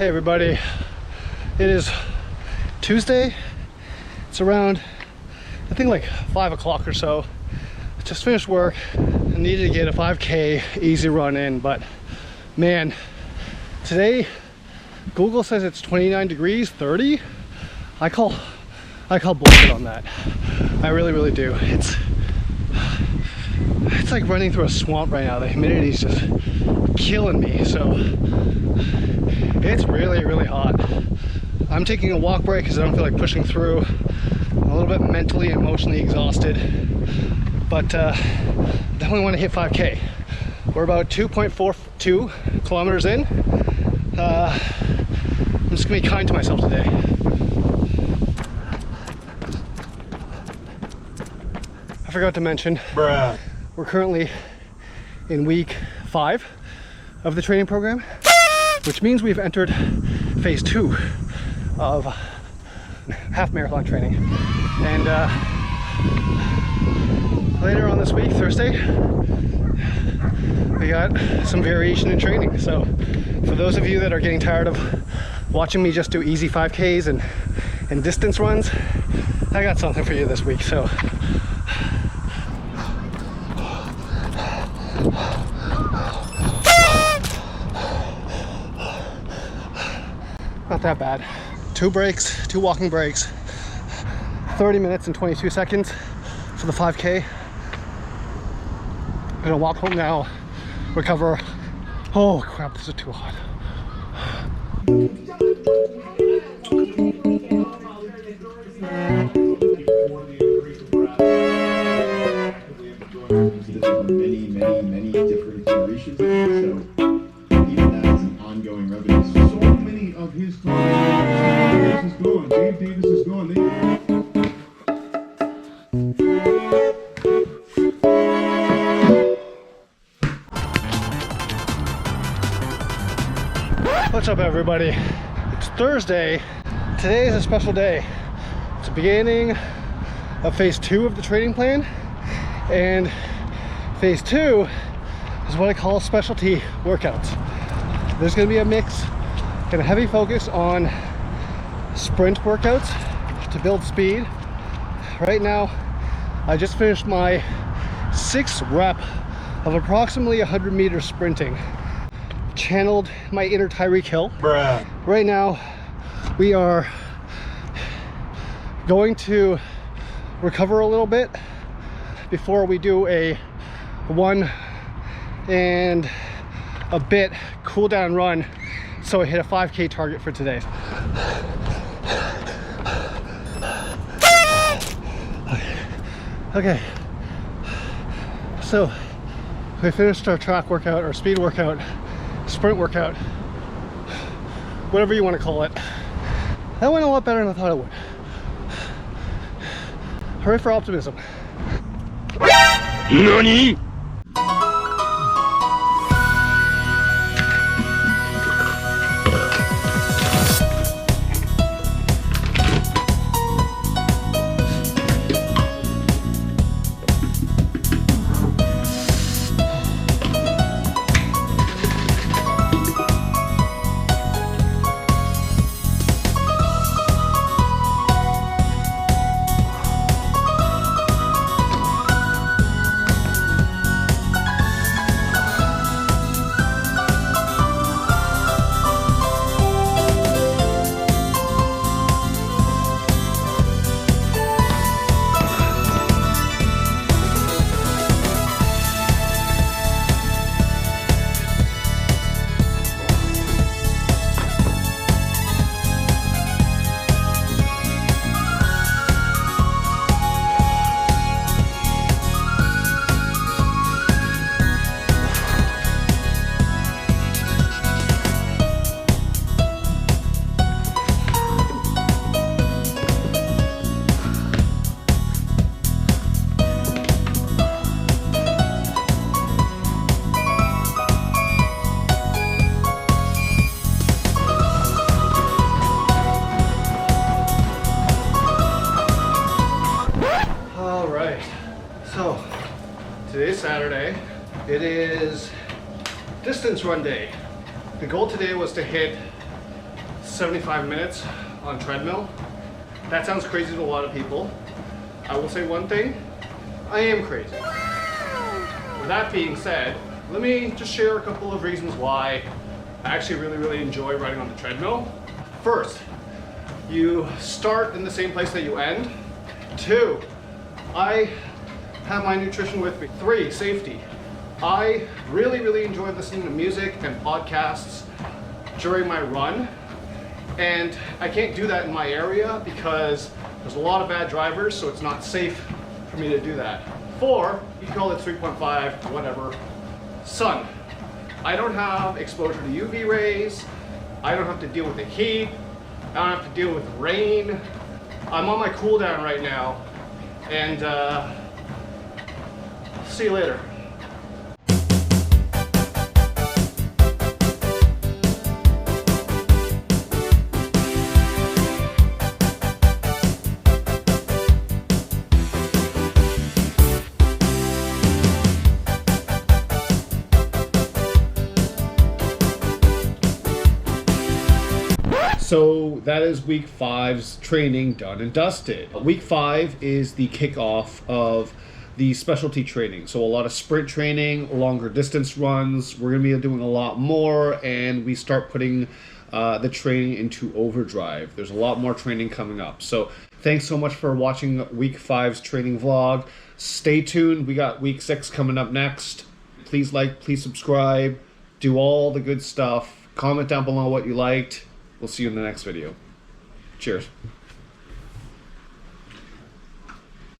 Hey everybody, it is Tuesday. It's around, I think like 5 o'clock or so. I just finished work. I needed to get a 5K easy run in, but man, today Google says it's 29 degrees, 30. I call bullshit on that. I really do. It's like running through a swamp right now. The humidity is just killing me. So it's really hot. I'm taking a walk break because I don't feel like pushing through. I'm a little bit mentally and emotionally exhausted, but definitely want to hit 5K. We're about 2.42 kilometers in. I'm just gonna be kind to myself today. I forgot to mention, we're currently in week 5 of the training program, which means we've entered phase 2 of half marathon training. And later on this week, Thursday, we got some variation in training. So for those of you that are getting tired of watching me just do easy 5Ks and distance runs, I got something for you this week. So not that bad. 2 breaks, 2 walking breaks, 30 minutes and 22 seconds for the 5K. I'm gonna walk home now, recover. Oh crap, this is too hot. Many different iterations. So even that is an ongoing revenue. So many of his clients is gone. Dave Davis is gone. What's up everybody? It's Thursday. Today is a special day. It's the beginning of phase 2 of the training plan, and phase 2 is what I call specialty workouts. There's going to be a mix and a heavy focus on sprint workouts to build speed. Right now, I just finished my 6th rep of approximately 100 meters sprinting. Channeled my inner Tyreek Hill. Right now, we are going to recover a little bit before we do a 1 and a bit cool down run, so I hit a 5K target for today. Okay, so we finished our track workout, our speed workout, sprint workout, whatever you want to call it. That went a lot better than I thought it would. Hooray for optimism. NANI?! Today's Saturday. It is distance run day. The goal today was to hit 75 minutes on treadmill. That sounds crazy to a lot of people. I will say one thing, I am crazy. With that being said, let me just share a couple of reasons why I actually really enjoy riding on the treadmill. First, you start in the same place that you end. 2, I have my nutrition with me. 3, safety. I really enjoy listening to music and podcasts during my run, and I can't do that in my area because there's a lot of bad drivers, so it's not safe for me to do that. 4, you call it 3.5, whatever, sun. I don't have exposure to UV rays, I don't have to deal with the heat, I don't have to deal with rain. I'm on my cool down right now, and see you later. So that is week 5's training done and dusted. Week 5 is the kickoff of the specialty training. So a lot of sprint training, longer distance runs. We're gonna be doing a lot more, and we start putting the training into overdrive. There's a lot more training coming up. So thanks so much for watching week 5's training vlog. Stay tuned, we got week 6 coming up next. Please like, please subscribe, do all the good stuff. Comment down below what you liked. We'll see you in the next video. Cheers.